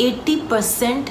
80%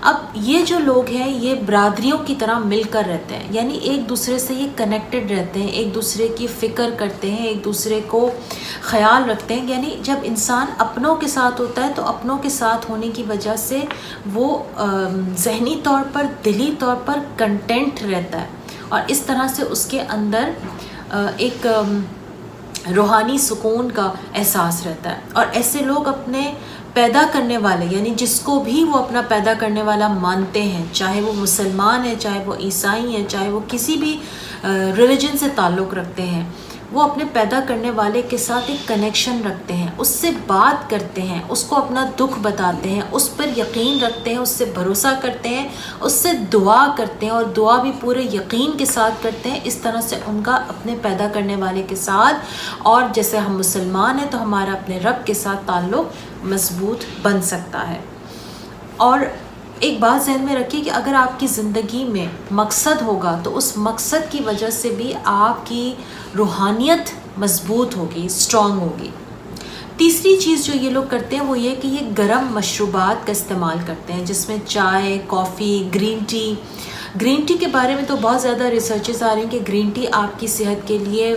اب یہ جو لوگ ہیں یہ برادریوں کی طرح مل کر رہتے ہیں، یعنی ایک دوسرے سے یہ کنیکٹڈ رہتے ہیں، ایک دوسرے کی فکر کرتے ہیں، ایک دوسرے کو خیال رکھتے ہیں. یعنی جب انسان اپنوں کے ساتھ ہوتا ہے تو اپنوں کے ساتھ ہونے کی وجہ سے وہ ذہنی طور پر، دلی طور پر کنٹینٹ رہتا ہے، اور اس طرح سے اس کے اندر ایک روحانی سکون کا احساس رہتا ہے. اور ایسے لوگ اپنے پیدا کرنے والے، یعنی جس کو بھی وہ اپنا پیدا کرنے والا مانتے ہیں، چاہے وہ مسلمان ہیں، چاہے وہ عیسائی ہیں، چاہے وہ کسی بھی ریلیجن سے تعلق رکھتے ہیں، وہ اپنے پیدا کرنے والے کے ساتھ ایک کنیکشن رکھتے ہیں، اس سے بات کرتے ہیں، اس کو اپنا دکھ بتاتے ہیں، اس پر یقین رکھتے ہیں، اس سے بھروسہ کرتے ہیں، اس سے دعا کرتے ہیں، اور دعا بھی پورے یقین کے ساتھ کرتے ہیں. اس طرح سے ان کا اپنے پیدا کرنے والے کے ساتھ، اور جیسے ہم مسلمان ہیں تو ہمارا اپنے رب کے ساتھ تعلق مضبوط بن سکتا ہے. اور ایک بات ذہن میں رکھیے کہ اگر آپ کی زندگی میں مقصد ہوگا تو اس مقصد کی وجہ سے بھی آپ کی روحانیت مضبوط ہوگی، اسٹرانگ ہوگی. تیسری چیز جو یہ لوگ کرتے ہیں وہ یہ کہ یہ گرم مشروبات کا استعمال کرتے ہیں، جس میں چائے، کافی، گرین ٹی. گرین ٹی کے بارے میں تو بہت زیادہ ریسرچز آ رہی ہیں کہ گرین ٹی آپ کی صحت کے لیے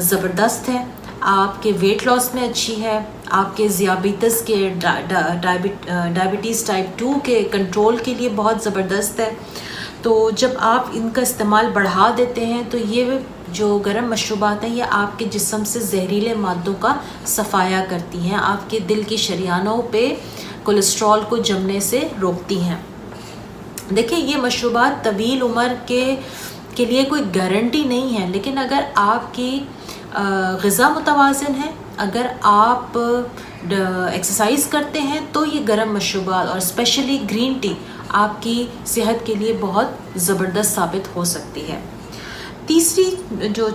زبردست ہے، آپ کے ویٹ لاس میں اچھی ہے، آپ کے ذیابیطس کے ڈائبٹیز ٹائپ 2 کے کنٹرول کے لیے بہت زبردست ہے. تو جب آپ ان کا استعمال بڑھا دیتے ہیں تو یہ جو گرم مشروبات ہیں یہ آپ کے جسم سے زہریلے مادوں کا صفایا کرتی ہیں، آپ کے دل کی شریانوں پہ کولیسٹرول کو جمنے سے روکتی ہیں. دیکھیں یہ مشروبات طویل عمر کے لیے کوئی گارنٹی نہیں ہے، لیکن اگر آپ کی غذا متوازن ہے، اگر آپ ایکسرسائز کرتے ہیں تو یہ گرم مشروبات اور اسپیشلی گرین ٹی آپ کی صحت کے لیے بہت زبردست ثابت ہو سکتی ہے.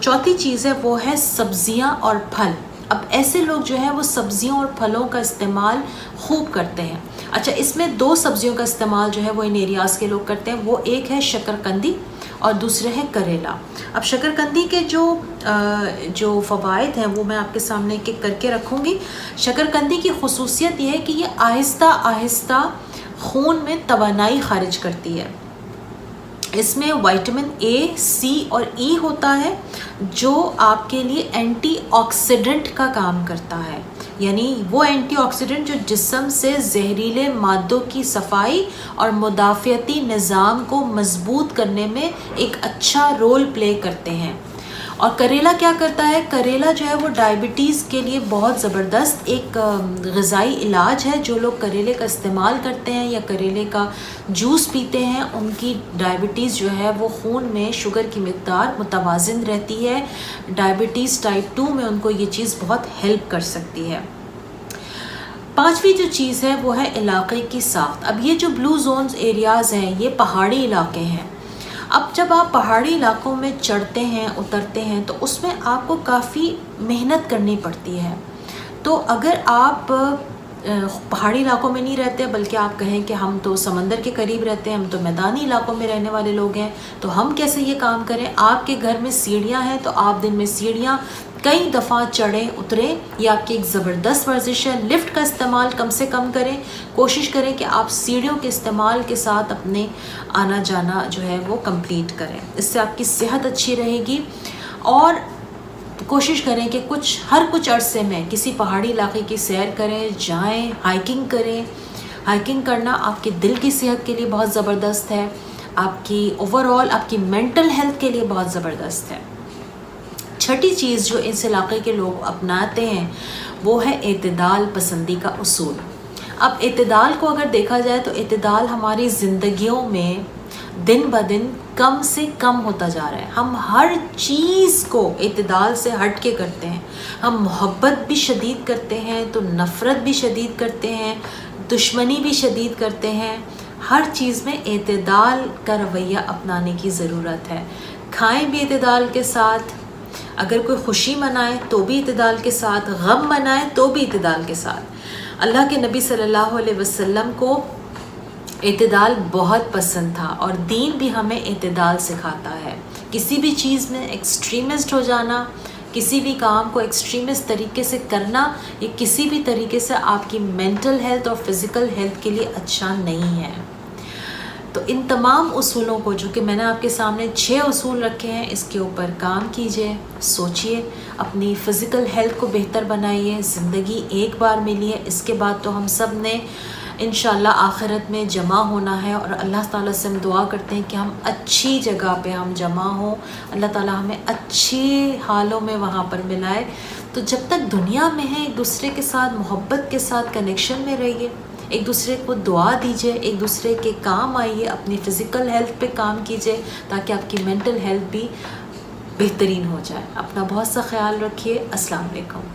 چوتھی چیز ہے وہ ہے سبزیاں اور پھل. اب ایسے لوگ جو ہیں وہ سبزیوں اور پھلوں کا استعمال خوب کرتے ہیں. اچھا، اس میں 2 سبزیوں کا استعمال جو ہے وہ ان ایریاز کے لوگ کرتے ہیں. وہ ایک ہے شکرقندی اور دوسرے ہے کریلا. اب شکرقندی کے جو فوائد ہیں وہ میں آپ کے سامنے کر کے رکھوں گی. شکرقندی کی خصوصیت یہ ہے کہ یہ آہستہ آہستہ خون میں توانائی خارج کرتی ہے. اس میں وائٹامن اے، سی اور ای ہوتا ہے جو آپ کے لیے اینٹی آکسیڈنٹ کا کام کرتا ہے، یعنی وہ اینٹی آکسیڈنٹ جو جسم سے زہریلے مادوں کی صفائی اور مدافعتی نظام کو مضبوط کرنے میں ایک اچھا رول پلے کرتے ہیں. اور کریلا کیا کرتا ہے؟ کریلا جو ہے وہ ڈائبٹیز کے لیے بہت زبردست ایک غذائی علاج ہے. جو لوگ کریلے کا استعمال کرتے ہیں یا کریلے کا جوس پیتے ہیں ان کی ڈائبٹیز جو ہے وہ خون میں شوگر کی مقدار متوازن رہتی ہے. ڈائبٹیز ٹائپ 2 میں ان کو یہ چیز بہت ہیلپ کر سکتی ہے. 5ویں جو چیز ہے وہ ہے علاقے کی ساخت. اب یہ جو بلو زونز ایریاز ہیں یہ پہاڑی علاقے ہیں. اب جب آپ پہاڑی علاقوں میں چڑھتے ہیں، اترتے ہیں تو اس میں آپ کو کافی محنت کرنی پڑتی ہے. تو اگر آپ پہاڑی علاقوں میں نہیں رہتے بلکہ آپ کہیں کہ ہم تو سمندر کے قریب رہتے ہیں، ہم تو میدانی علاقوں میں رہنے والے لوگ ہیں، تو ہم کیسے یہ کام کریں؟ آپ کے گھر میں سیڑھیاں ہیں تو آپ دن میں سیڑھیاں کئی دفعہ چڑھیں اتریں، یہ آپ کی ایک زبردست ورزش ہے. لفٹ کا استعمال کم سے کم کریں، کوشش کریں کہ آپ سیڑھیوں کے استعمال کے ساتھ اپنے آنا جانا جو ہے وہ کمپلیٹ کریں. اس سے آپ کی صحت اچھی رہے گی. اور کوشش کریں کہ ہر کچھ عرصے میں کسی پہاڑی علاقے کی سیر کریں، جائیں، ہائکنگ کریں. ہائکنگ کرنا آپ کے دل کی صحت کے لیے بہت زبردست ہے، آپ کی اوور آل آپ کی مینٹل ہیلتھ کے لیے بہت زبردست ہے. 6ٹھی چیز جو اس علاقے کے لوگ اپناتے ہیں وہ ہے اعتدال پسندی کا اصول. اب اعتدال کو اگر دیکھا جائے تو اعتدال ہماری زندگیوں میں دن بدن کم سے کم ہوتا جا رہا ہے. ہم ہر چیز کو اعتدال سے ہٹ کے کرتے ہیں. ہم محبت بھی شدید کرتے ہیں تو نفرت بھی شدید کرتے ہیں، دشمنی بھی شدید کرتے ہیں. ہر چیز میں اعتدال کا رویہ اپنانے کی ضرورت ہے. کھائیں بھی اعتدال کے ساتھ، اگر کوئی خوشی منائے تو بھی اعتدال کے ساتھ، غم منائے تو بھی اعتدال کے ساتھ. اللہ کے نبی صلی اللہ علیہ وسلم کو اعتدال بہت پسند تھا اور دین بھی ہمیں اعتدال سکھاتا ہے. کسی بھی چیز میں ایکسٹریمسٹ ہو جانا، کسی بھی کام کو ایکسٹریمسٹ طریقے سے کرنا، یہ کسی بھی طریقے سے آپ کی مینٹل ہیلتھ اور فزیکل ہیلتھ کے لیے اچھا نہیں ہے. تو ان تمام اصولوں کو جو کہ میں نے آپ کے سامنے 6 اصول رکھے ہیں، اس کے اوپر کام کیجئے، سوچئے، اپنی فزیکل ہیلتھ کو بہتر بنائیے. زندگی ایک بار ملی ہے، اس کے بعد تو ہم سب نے انشاءاللہ آخرت میں جمع ہونا ہے، اور اللہ تعالیٰ سے ہم دعا کرتے ہیں کہ ہم اچھی جگہ پہ ہم جمع ہوں، اللہ تعالیٰ ہمیں اچھی حالوں میں وہاں پر ملائے. تو جب تک دنیا میں ہیں ایک دوسرے کے ساتھ محبت کے ساتھ کنیکشن میں رہیے، ایک دوسرے کو دعا دیجئے، ایک دوسرے کے کام آئیے، اپنی فزیکل ہیلتھ پہ کام کیجئے تاکہ آپ کی مینٹل ہیلتھ بھی بہترین ہو جائے. اپنا بہت سا خیال رکھیے. السلام علیکم.